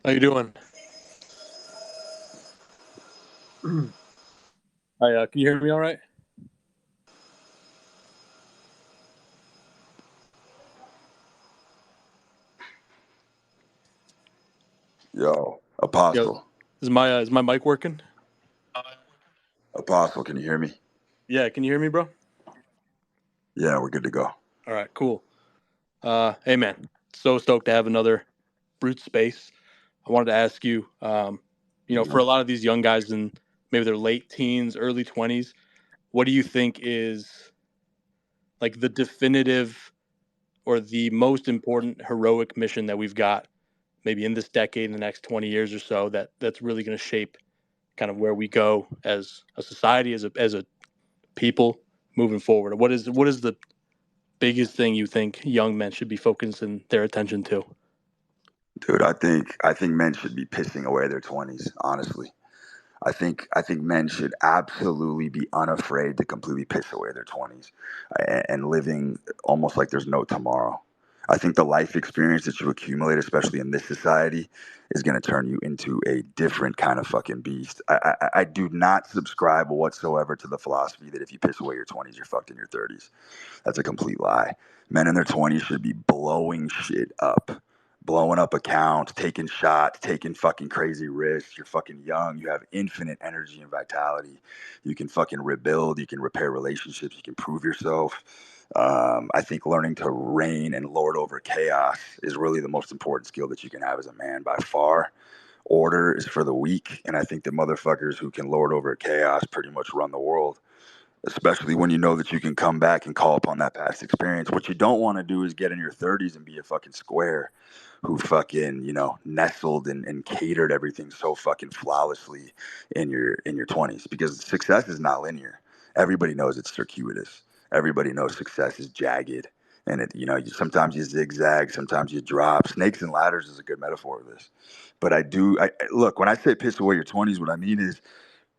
[SPEAKER 4] How you doing? Hi, can you hear me all right?
[SPEAKER 1] Apostle.
[SPEAKER 4] Yo, is my mic working?
[SPEAKER 1] Apostle, can you hear me?
[SPEAKER 4] Yeah, can you hear me, bro?
[SPEAKER 1] Yeah, we're good to go.
[SPEAKER 4] All right, cool. Hey, man, so stoked to have another Brute Space. I wanted to ask you, for a lot of these young guys in maybe their late teens, early 20s, what do you think is like the definitive or the most important heroic mission that we've got maybe in this decade, in the next 20 years or so, that's really going to shape kind of where we go as a society, as a people moving forward? What is the biggest thing you think young men should be focusing their attention to?
[SPEAKER 1] Dude, I think men should be pissing away their 20s, honestly. I think men should absolutely be unafraid to completely piss away their 20s and living almost like there's no tomorrow. I think the life experience that you accumulate, especially in this society, is going to turn you into a different kind of fucking beast. I do not subscribe whatsoever to the philosophy that if you piss away your 20s, you're fucked in your 30s. That's a complete lie. Men in their 20s should be blowing shit up, blowing up accounts, taking shots, taking fucking crazy risks. You're fucking young. You have infinite energy and vitality. You can fucking rebuild. You can repair relationships. You can prove yourself. I think learning to reign and lord over chaos is really the most important skill that you can have as a man by far. Order is for the weak, and I think the motherfuckers who can lord over chaos pretty much run the world, especially when you know that you can come back and call upon that past experience. What you don't want to do is get in your 30s and be a fucking square who fucking, nestled and catered everything so fucking flawlessly in your 20s, because success is not linear. Everybody knows it's circuitous. Everybody knows success is jagged. And sometimes you zigzag, sometimes you drop. Snakes and ladders is a good metaphor of this. But look, when I say piss away your 20s, what I mean is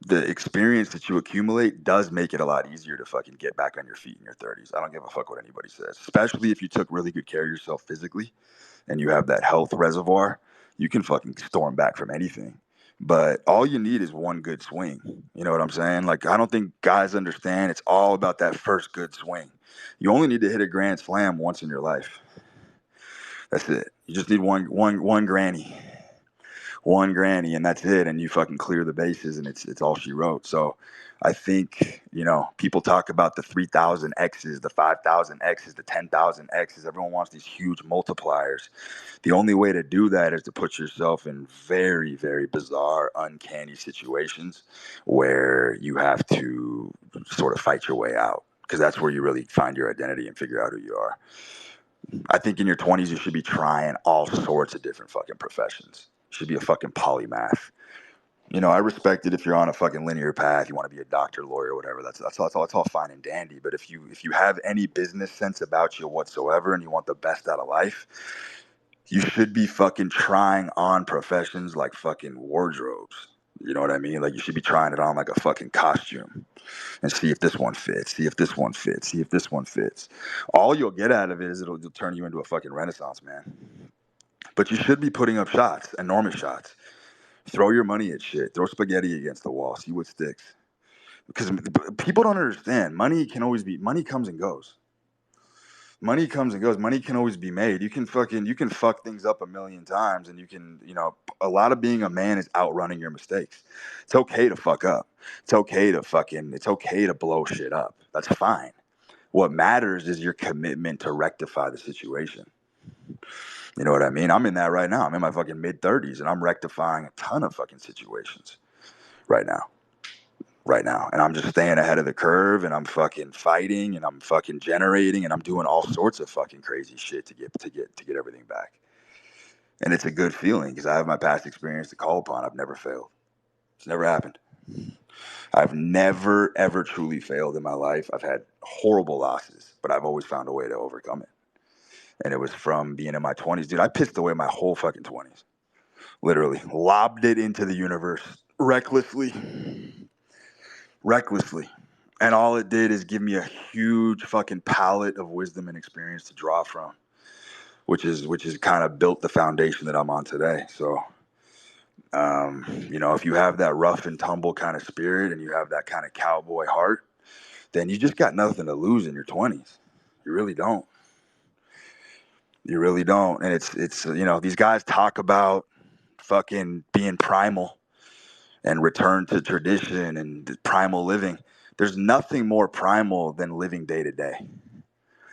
[SPEAKER 1] the experience that you accumulate does make it a lot easier to fucking get back on your feet in your 30s. I don't give a fuck what anybody says. Especially if you took really good care of yourself physically and you have that health reservoir, you can fucking storm back from anything. But all you need is one good swing. You know what I'm saying? Like, I don't think guys understand it's all about that first good swing. You only need to hit a grand slam once in your life. That's it. You just need one granny. One granny, and that's it, and you fucking clear the bases, and it's all she wrote. So I think, people talk about the 3,000 X's, the 5,000 X's, the 10,000 X's. Everyone wants these huge multipliers. The only way to do that is to put yourself in very, very bizarre, uncanny situations where you have to sort of fight your way out, because that's where you really find your identity and figure out who you are. I think in your 20s, you should be trying all sorts of different fucking professions. You should be a fucking polymath. I respect it if you're on a fucking linear path. You want to be a doctor, lawyer, whatever. That's all fine and dandy. But if you have any business sense about you whatsoever and you want the best out of life, you should be fucking trying on professions like fucking wardrobes. You know what I mean? Like, you should be trying it on like a fucking costume and see if this one fits, see if this one fits, see if this one fits. All you'll get out of it is it'll turn you into a fucking renaissance man. But you should be putting up shots, enormous shots. Throw your money at shit. Throw spaghetti against the wall. See what sticks. Because people don't understand. Money comes and goes. Money comes and goes. Money can always be made. You can fuck things up a million times, and a lot of being a man is outrunning your mistakes. It's okay to fuck up. It's okay to blow shit up. That's fine. What matters is your commitment to rectify the situation. You know what I mean? I'm in that right now. I'm in my fucking mid-30s, and I'm rectifying a ton of fucking situations right now. Right now. And I'm just staying ahead of the curve, and I'm fucking fighting, and I'm fucking generating, and I'm doing all sorts of fucking crazy shit to get everything back. And it's a good feeling because I have my past experience to call upon. I've never failed. It's never happened. I've never, ever truly failed in my life. I've had horrible losses, but I've always found a way to overcome it. And it was from being in my 20s. Dude, I pissed away my whole fucking 20s. Literally. Lobbed it into the universe recklessly. Recklessly. And all it did is give me a huge fucking palette of wisdom and experience to draw from, which is kind of built the foundation that I'm on today. So, you know, if you have that rough and tumble kind of spirit and you have that kind of cowboy heart, then you just got nothing to lose in your 20s. You really don't. You really don't. And it's you know, these guys talk about fucking being primal and return to tradition and primal living. There's nothing more primal than living day to day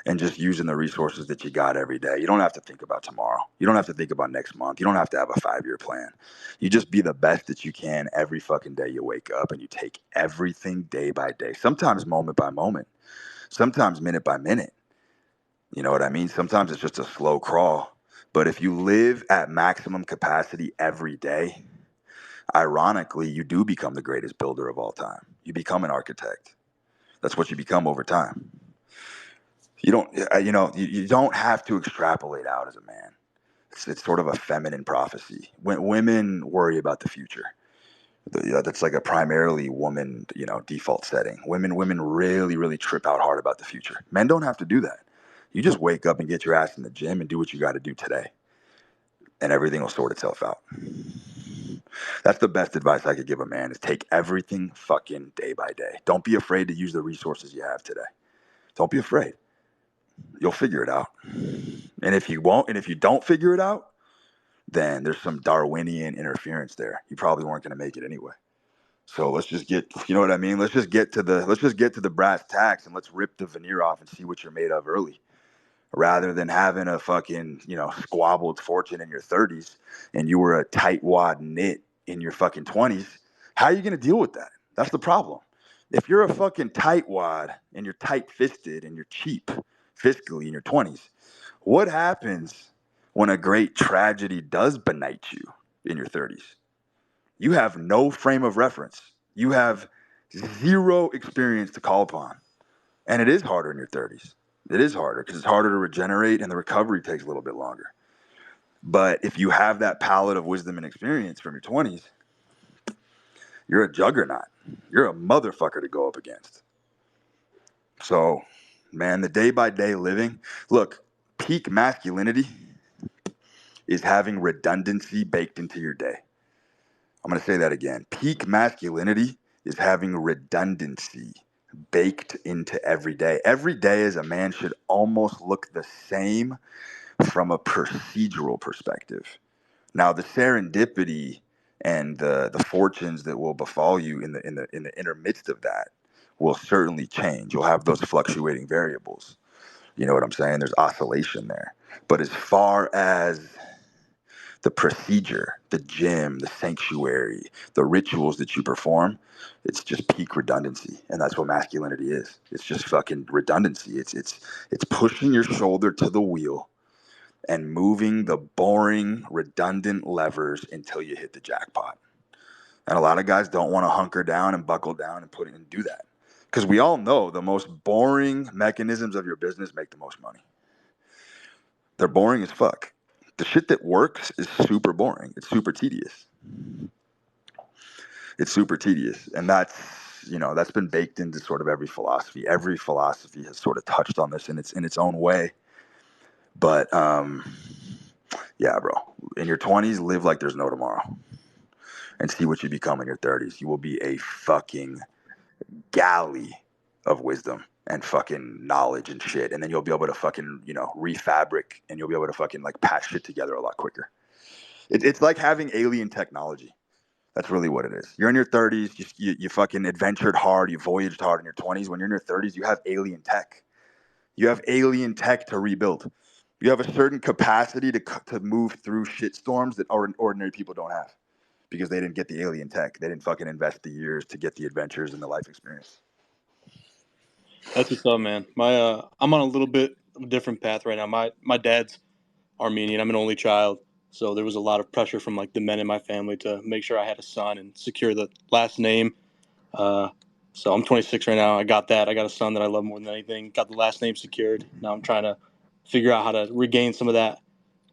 [SPEAKER 1] and just using the resources that you got every day. You don't have to think about tomorrow. You don't have to think about next month. You don't have to have a 5-year plan. You just be the best that you can every fucking day you wake up, and you take everything day by day, sometimes moment by moment, sometimes minute by minute. You know what I mean? Sometimes it's just a slow crawl. But if you live at maximum capacity every day, ironically, you do become the greatest builder of all time. You become an architect. That's what you become over time. You don't, you don't have to extrapolate out as a man. It's sort of a feminine prophecy. When women worry about the future, that's like a primarily woman, default setting. Women really, really trip out hard about the future. Men don't have to do that. You just wake up and get your ass in the gym and do what you got to do today, and everything will sort itself out. That's the best advice I could give a man: is take everything fucking day by day. Don't be afraid to use the resources you have today. Don't be afraid. You'll figure it out. And if you won't, and if you don't figure it out, then there's some Darwinian interference there. You probably weren't going to make it anyway. So let's just get, you know what I mean? Let's just get to the brass tacks, and let's rip the veneer off and see what you're made of early, rather than having a fucking, squabbled fortune in your 30s and you were a tightwad knit in your fucking 20s. How are you going to deal with that? That's the problem. If you're a fucking tightwad and you're tight-fisted and you're cheap fiscally in your 20s, what happens when a great tragedy does benight you in your 30s? You have no frame of reference. You have zero experience to call upon. And it is harder in your 30s. It is harder because it's harder to regenerate, and the recovery takes a little bit longer. But if you have that palette of wisdom and experience from your 20s, you're a juggernaut. You're a motherfucker to go up against. So, man, the day-by-day living, look, peak masculinity is having redundancy baked into your day. I'm going to say that again. Peak masculinity is having redundancy baked into every day. Every day as a man should almost look the same from a procedural perspective. Now, the serendipity and the fortunes that will befall you in the intermidst of that will certainly change. You'll have those fluctuating variables. You know what I'm saying? There's oscillation there. But as far as the procedure, the gym, the sanctuary, the rituals that you perform, it's just peak redundancy. And that's what masculinity is. It's just fucking redundancy. It's pushing your shoulder to the wheel and moving the boring, redundant levers until you hit the jackpot. And a lot of guys don't want to hunker down and buckle down and put in and do that. Because we all know the most boring mechanisms of your business make the most money. They're boring as fuck. The shit that works is super boring. It's super tedious. It's super tedious. And that's been baked into sort of every philosophy. Every philosophy has sort of touched on this in its own way. But yeah, bro, in your 20s, live like there's no tomorrow and see what you become in your 30s. You will be a fucking galley of wisdom and fucking knowledge and shit. And then you'll be able to fucking, refabric, and you'll be able to fucking like patch shit together a lot quicker. It's like having alien technology. That's really what it is. You're in your 30s, you fucking adventured hard, you voyaged hard in your 20s. When you're in your 30s, you have alien tech. You have alien tech to rebuild. You have a certain capacity to move through shitstorms that ordinary people don't have because they didn't get the alien tech. They didn't fucking invest the years to get the adventures and the life experience.
[SPEAKER 4] That's what's up, man. I'm on a little bit of a different path right now. My dad's Armenian. I'm an only child, so there was a lot of pressure from like the men in my family to make sure I had a son and secure the last name. So I'm 26 right now. I got that. I got a son that I love more than anything. Got the last name secured. Now I'm trying to figure out how to regain some of that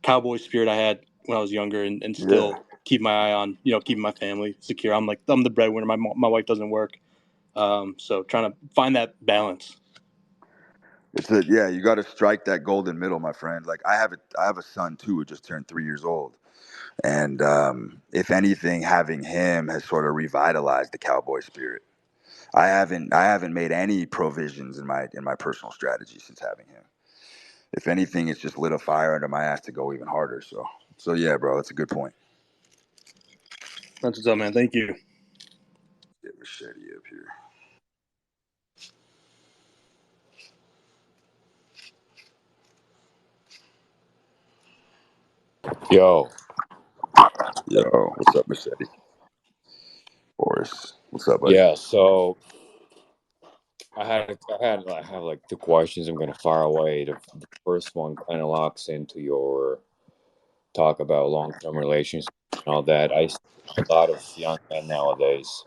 [SPEAKER 4] cowboy spirit I had when I was younger, and still keep my eye on, keeping my family secure. I'm the breadwinner. My wife doesn't work. So trying to find that balance.
[SPEAKER 1] You got to strike that golden middle, my friend. Like I have a son too who just turned 3 years old, and if anything, having him has sort of revitalized the cowboy spirit. I haven't made any provisions in my personal strategy since having him. If anything, it's just lit a fire under my ass to go even harder. So yeah, bro, that's a good point.
[SPEAKER 4] That's what's up, man. Thank you.
[SPEAKER 1] Get Machete up here.
[SPEAKER 5] Yo,
[SPEAKER 1] what's up, Machete? Boris, what's up, buddy?
[SPEAKER 5] yeah. So I have like two questions. I'm gonna fire away. The first one kind of locks into your talk about long-term relationships and all that. I see a lot of young men nowadays,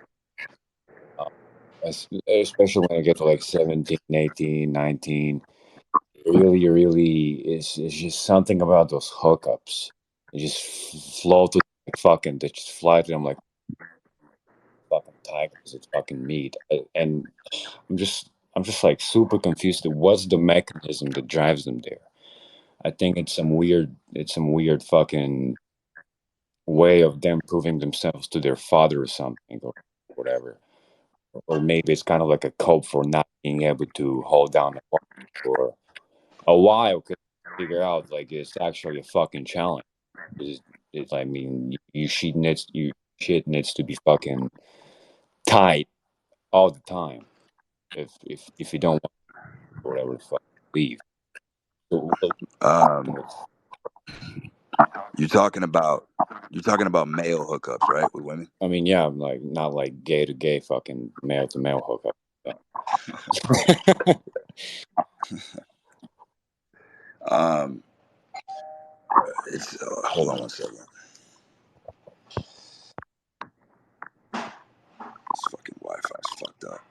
[SPEAKER 5] especially when I get to like 17, 18, 19. Really, it's just something about those hookups. You just float to like fucking, they just fly to them like fucking tigers. It's fucking meat, and I'm just like super confused. What's the mechanism that drives them there? I think it's some weird fucking way of them proving themselves to their father or something or whatever. Or maybe it's kind of like a cope for not being able to hold down the phone for a while because figure out like it's actually a fucking challenge. I mean, you shit needs to be fucking tight all the time. If you don't want or whatever the fuck leave. So,
[SPEAKER 1] You're talking about male hookups, right, with women?
[SPEAKER 5] I mean, yeah, like not like gay to gay, fucking male to male hookup.
[SPEAKER 1] It's hold on one second. This fucking Wi-Fi's fucked up.